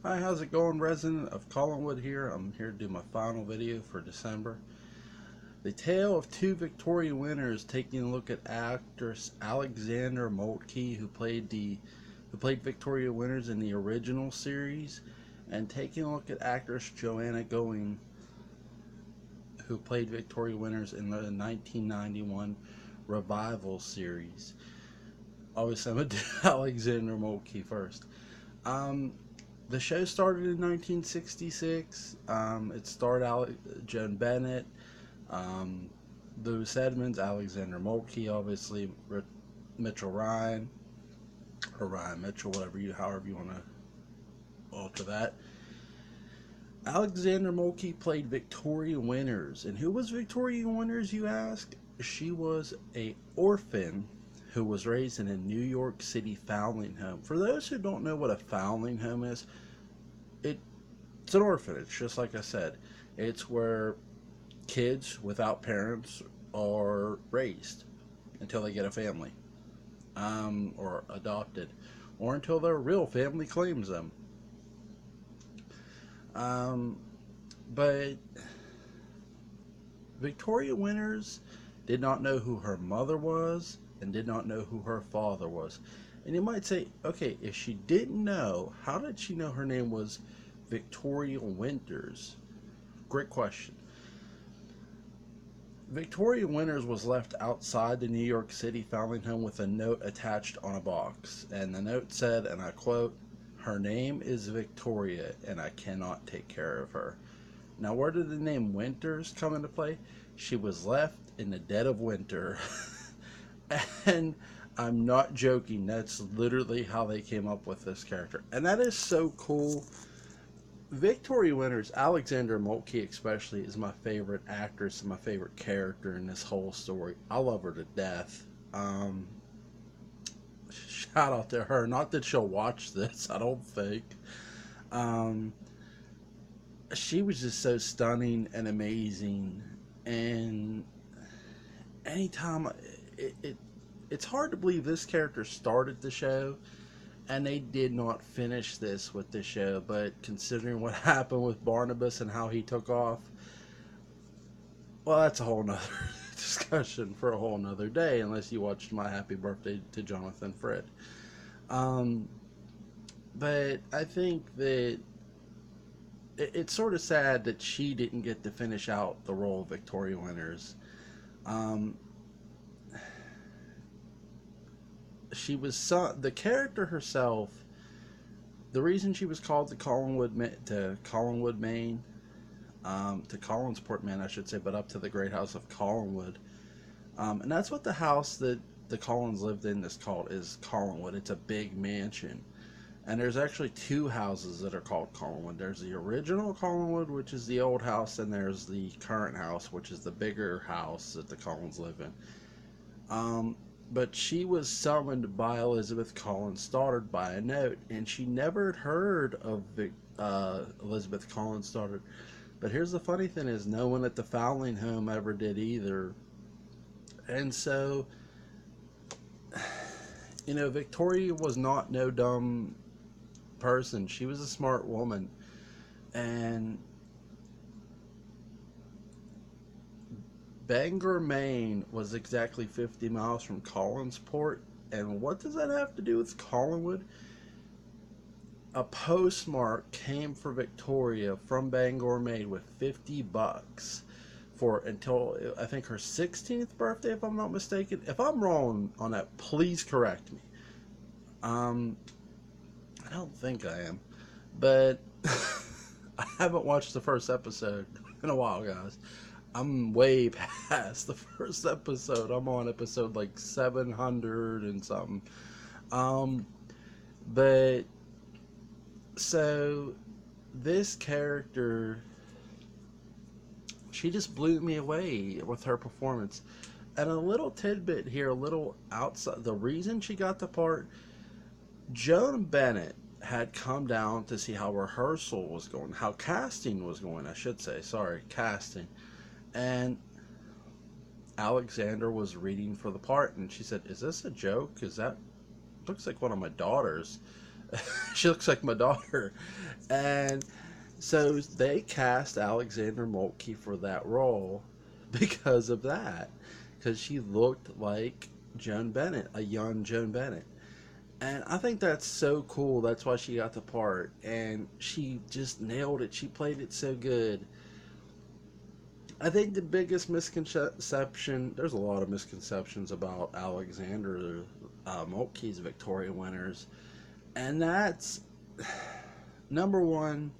Hi, how's it going, resident of Collinwood here? I'm here to do my final video for December. The tale of two Victoria winners, taking a look at actress Alexandra Motlke, who played Victoria winners in the original series, and taking a look at actress Joanna Going, who played Victoria winners in the 1991 revival series. Obviously, I'm going to do Alexandra Motlke first. Um, the show started in 1966. It starred Joan Bennett, um, Louis Edmonds, Alexander Moltke, obviously Mitchell Ryan, or Ryan Mitchell, however you want to alter that. Alexander Moltke played Victoria Winters, and who was Victoria Winters, you ask? She was a orphan who was raised in a New York City foundling home. For those who don't know what a foundling home is, it's an orphanage, just like I said. It's where kids without parents are raised until they get a family, or adopted, or until their real family claims them. Um, but Victoria Winters did not know who her mother was and did not know who her father was. And you might say, okay, if she didn't know, how did she know her name was Victoria Winters? Great question. Victoria Winters was left outside the New York City foundling home with a note attached on a box. And the note said, and I quote, "Her name is Victoria, and I cannot take care of her." Now, where did the name Winters come into play? She was left in the dead of winter. And I'm not joking. That's literally how they came up with this character. And that is so cool. Victoria Winters, Alexandra Moltke especially, is my favorite actress and my favorite character in this whole story. I love her to death. Shout out to her. Not that she'll watch this, I don't think. Um, she was just so stunning and amazing. And anytime, it, it it's hard to believe this character started the show and they did not finish this with the show, but considering what happened with Barnabas and how he took off, well, that's a whole nother discussion for a whole nother day, unless you watched My Happy Birthday to Jonathan Fred. Um, but I think that it's sort of sad that she didn't get to finish out the role of Victoria Winters. Um, the character herself. The reason she was called to Collinwood, Maine, to Collinsport, Maine, I should say, but up to the Great House of Collinwood, and that's what the house that the Collins lived in is Collinwood. It's a big mansion, and there's actually two houses that are called Collinwood. There's the original Collinwood, which is the old house, and there's the current house, which is the bigger house that the Collins live in. But she was summoned by Elizabeth Collins Stoddard by a note, and she never heard of Elizabeth Collins Stoddard. But here's the funny thing: is no one at the foundling home ever did either. And so, Victoria was not no dumb person. She was a smart woman, and Bangor, Maine was exactly 50 miles from Collinsport. And what does that have to do with Collinwood? A postmark came for Victoria from Bangor, Maine with $50 for until I think her 16th birthday, if I'm not mistaken. If I'm wrong on that, please correct me. I don't think I am, but I haven't watched the first episode in a while, guys. I'm way past the first episode. I'm on episode like 700 and something. Um, but so this character, she just blew me away with her performance. And a little tidbit here, a little outside. The reason she got the part, Joan Bennett had come down to see how rehearsal was going, how casting was going, I should say. Sorry, casting. And Alexander was reading for the part, and she said, "Is this a joke? Is that looks like one of my daughters?" She looks like my daughter. And so they cast Alexander Moltke for that role because of that. Because she looked like Joan Bennett, a young Joan Bennett. And I think that's so cool. That's why she got the part. And she just nailed it. She played it so good. I think the biggest misconception, there's a lot of misconceptions about Alexander Moltke's Victoria winners. And that's number one.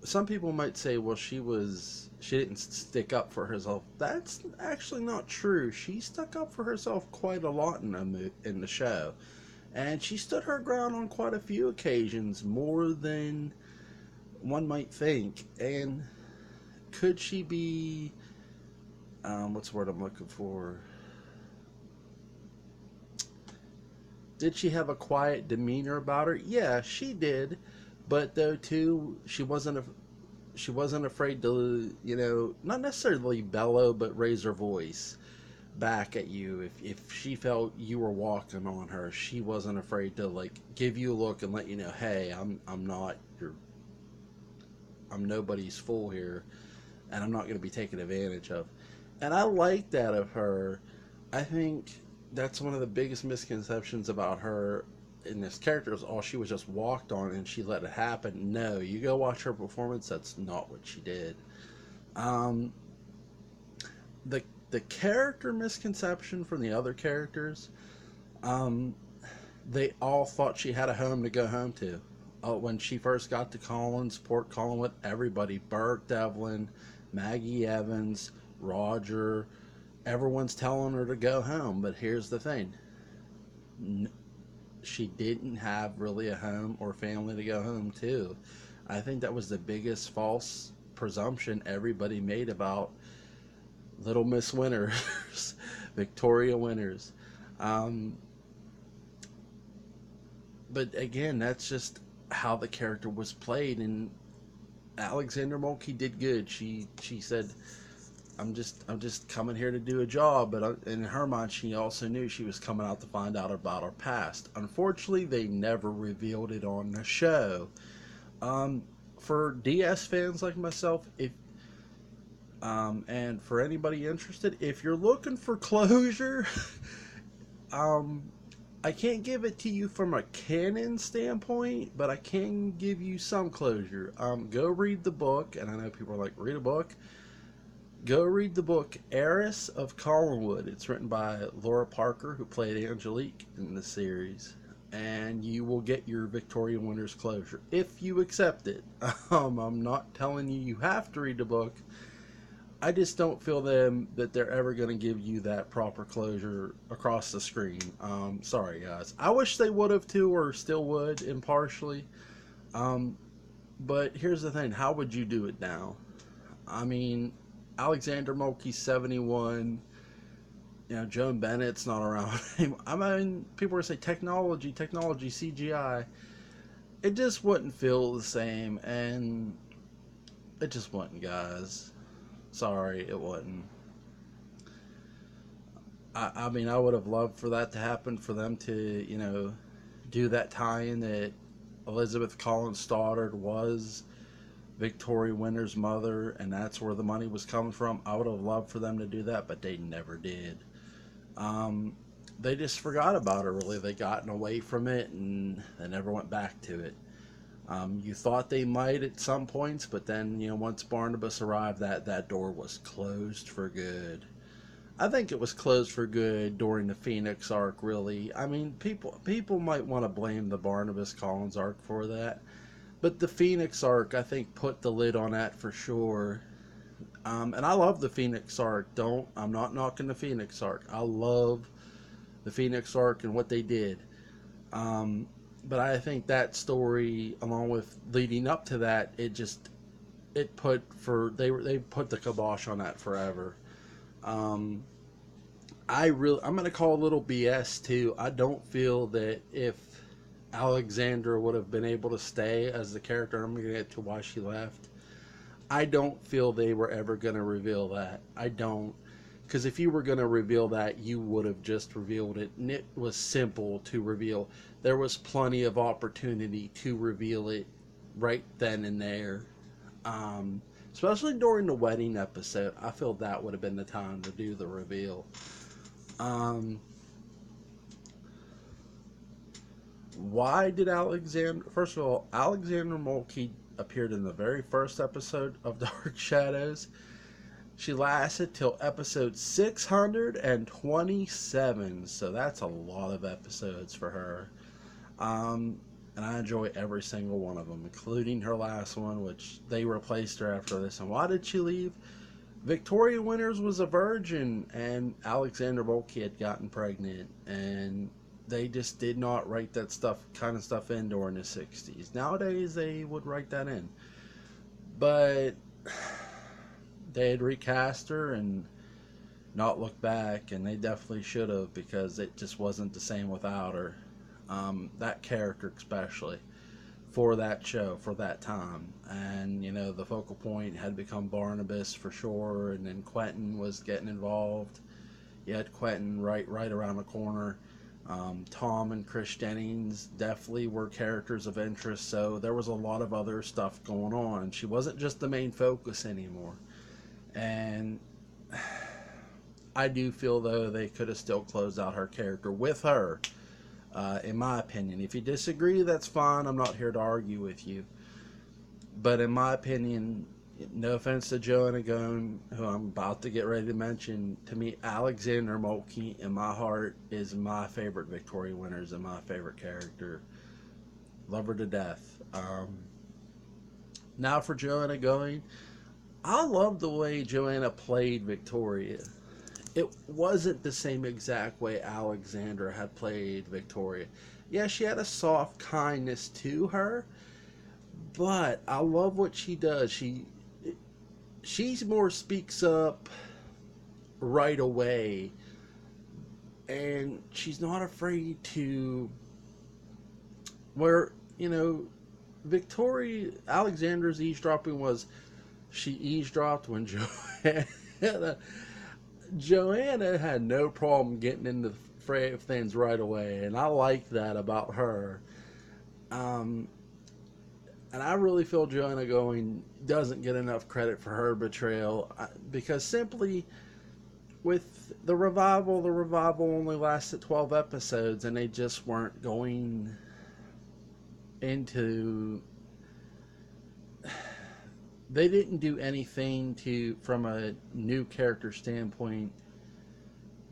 Some people might say, well, she didn't stick up for herself. That's actually not true. She stuck up for herself quite a lot in the show. And she stood her ground on quite a few occasions, more than one might think. And could she be, what's the word I'm looking for? Did she have a quiet demeanor about her? Yeah, she did. But though too, she wasn't afraid to, not necessarily bellow, but raise her voice back at you if she felt you were walking on her. She wasn't afraid to like give you a look and let you know, hey, I'm nobody's fool here, and I'm not going to be taken advantage of. And I like that of her. I think that's one of the biggest misconceptions about her in this character is, oh, she was just walked on and she let it happen. No, you go watch her performance. That's not what she did. Um, the character misconception from the other characters, um, they all thought she had a home to go home to. When she first got to Collins, Port Collinwood, everybody, Burke, Devlin, Maggie Evans, Roger, everyone's telling her to go home. But here's the thing. She didn't have really a home or family to go home to. I think that was the biggest false presumption everybody made about Little Miss Winters, Victoria Winters. Um, but again, that's just how the character was played, and Alexander Moltke did good. She said, I'm just coming here to do a job," but in her mind, she also knew she was coming out to find out about her past. Unfortunately, they never revealed it on the show. Um, for DS fans like myself, if and for anybody interested, if you're looking for closure, um, I can't give it to you from a canon standpoint, but I can give you some closure. Go read the book, and I know people are like, read a book? Go read the book Heiress of Collinwood. It's written by Laura Parker, who played Angelique in the series. And you will get your Victoria Winters closure if you accept it. I'm not telling you you have to read the book. I just don't feel that they're ever going to give you that proper closure across the screen. Sorry, guys. I wish they would have too, or still would, impartially. Um, but here's the thing. How would you do it now? I mean, Alexander Moltke's 71. Joan Bennett's not around anymore. I mean, people are saying technology, CGI. It just wouldn't feel the same, and it just wouldn't, guys. Sorry, it wouldn't. I mean, I would have loved for that to happen, for them to, do that tie-in that Elizabeth Collins Stoddard was Victoria Winter's mother, and that's where the money was coming from. I would have loved for them to do that, but they never did. Um, they just forgot about it, really. They gotten away from it, and they never went back to it. You thought they might at some points, but then, once Barnabas arrived, that door was closed for good. I think it was closed for good during the Phoenix arc, really. I mean, people might want to blame the Barnabas Collins arc for that, but the Phoenix arc, I think, put the lid on that for sure. And I love the Phoenix arc. I'm not knocking the Phoenix arc. I love the Phoenix arc and what they did. But I think that story, along with leading up to that, they put the kibosh on that forever. Um, I'm gonna call a little BS too. I don't feel that if Alexandra would have been able to stay as the character, I'm gonna get to why she left. I don't feel they were ever gonna reveal that. I don't, Because if you were going to reveal that, you would have just revealed it, and it was simple to reveal. There was plenty of opportunity to reveal it right then and there. Especially during the wedding episode, I feel that would have been the time to do the reveal. Why did Alexander... First of all, Alexandra Motlke appeared in the very first episode of Dark Shadows. She lasted till episode 627, so that's a lot of episodes for her. And I enjoy every single one of them, including her last one, which they replaced her after this. And why did she leave? Victoria Winters was a virgin, and Alexandra Motlke had gotten pregnant, and they just did not write that kind of stuff in during the 60s. Nowadays, they would write that in. But they had recast her and not looked back, and they definitely should have, because it just wasn't the same without her. That character especially, for that show, for that time. And, you know, the focal point had become Barnabas for sure, and then Quentin was getting involved. You had Quentin right around the corner. Tom and Chris Jennings definitely were characters of interest, so there was a lot of other stuff going on. She wasn't just the main focus anymore. And I do feel, though, they could have still closed out her character with her, in my opinion. If you disagree, that's fine. I'm not here to argue with you. But in my opinion, no offense to Joanna Gone, who I'm about to get ready to mention, to me, Alexandra Motlke, in my heart, is my favorite Victoria Winters and my favorite character. Love her to death. Now for Joanna Going, I love the way Joanna played Victoria. It wasn't the same exact way Alexandra had played Victoria. Yeah, she had a soft kindness to her, but I love what she does. She's more speaks up right away, and she's not afraid to, where, you know, Alexandra's eavesdropping was, she eavesdropped when Joanna had no problem getting into the fray of things right away, and I like that about her. And I really feel Joanna Going doesn't get enough credit for her betrayal, because simply with the revival only lasted 12 episodes, and they just weren't going into... They didn't do anything from a new character standpoint,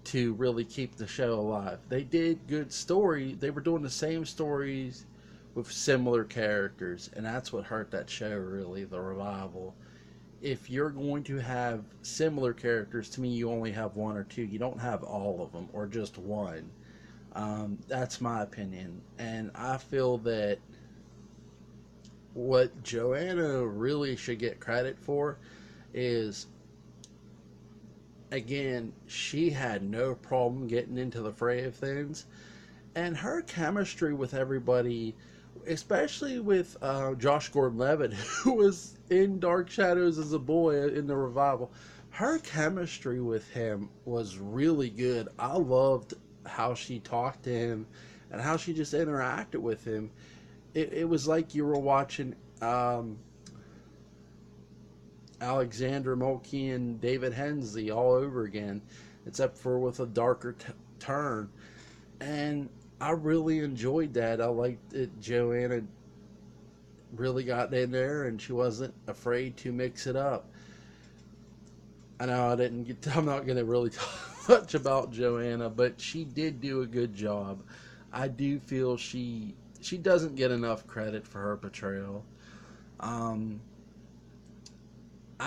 to really keep the show alive. They did good story. They were doing the same stories with similar characters, and that's what hurt that show, really, the revival. If you're going to have similar characters, to me, you only have one or two. You don't have all of them, or just one. That's my opinion. And I feel that what Joanna really should get credit for is, again, she had no problem getting into the fray of things, and her chemistry with everybody, especially with Josh Gordon-Levitt, who was in Dark Shadows as a boy in the revival, her chemistry with him was really good. I loved how she talked to him and how she just interacted with him. It was like you were watching Alexandra Motlke and David Hensley all over again, except for with a darker turn. And I really enjoyed that. I liked that Joanna really got in there, and she wasn't afraid to mix it up. I know I'm not going to really talk much about Joanna, but she did do a good job. I do feel she doesn't get enough credit for her portrayal. I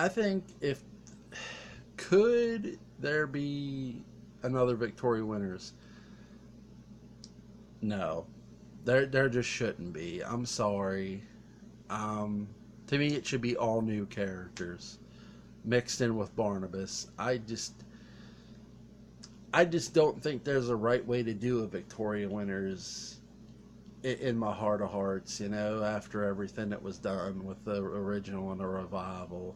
think could there be another Victoria Winters? No, there just shouldn't be. I'm sorry. To me, it should be all new characters mixed in with Barnabas. I just don't think there's a right way to do a Victoria Winters in my heart of hearts, you know, after everything that was done with the original and the revival.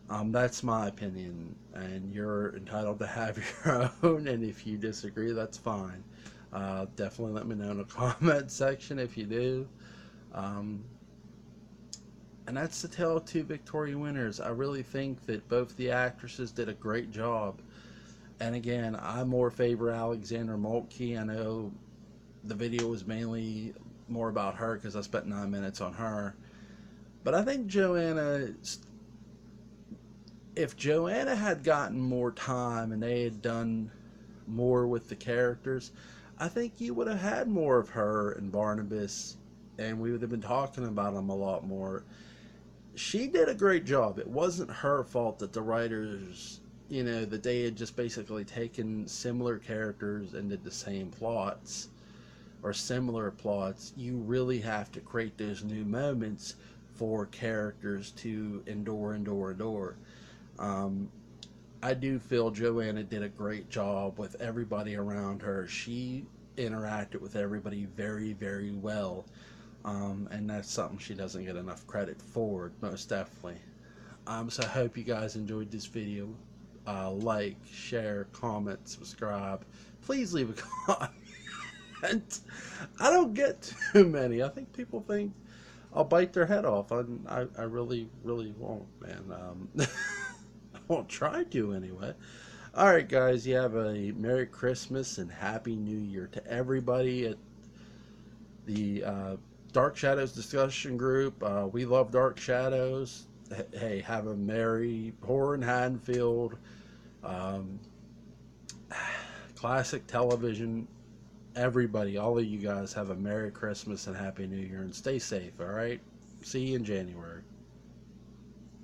That's my opinion, and you're entitled to have your own. And if you disagree, that's fine. Definitely let me know in the comment section if you do. Um, and that's the tale of two Victoria winners. I really think that both the actresses did a great job. And again, I more favor Alexandra Motlke. I know the video was mainly more about her because I spent 9 minutes on her. But I think Joanna, if Joanna had gotten more time and they had done more with the characters, I think you would have had more of her and Barnabas, and we would have been talking about them a lot more. She did a great job. It wasn't her fault that the writers, that they had just basically taken similar characters and did the same plots or similar plots. You really have to create those new moments for characters to endure. Um, I do feel Joanna did a great job with everybody around her. She interacted with everybody very, very well. And that's something she doesn't get enough credit for, most definitely. So I hope you guys enjoyed this video. Like, share, comment, subscribe. Please leave a comment. I don't get too many. I think people think I'll bite their head off. I really, really won't, man. I won't try to anyway. Alright, guys, you have a Merry Christmas and Happy New Year to everybody at the Dark Shadows discussion group. We love Dark Shadows. Hey, have a merry Horror in Haddonfield. Um, classic television. Everybody, all of you guys, have a Merry Christmas and Happy New Year and stay safe, alright? See you in January.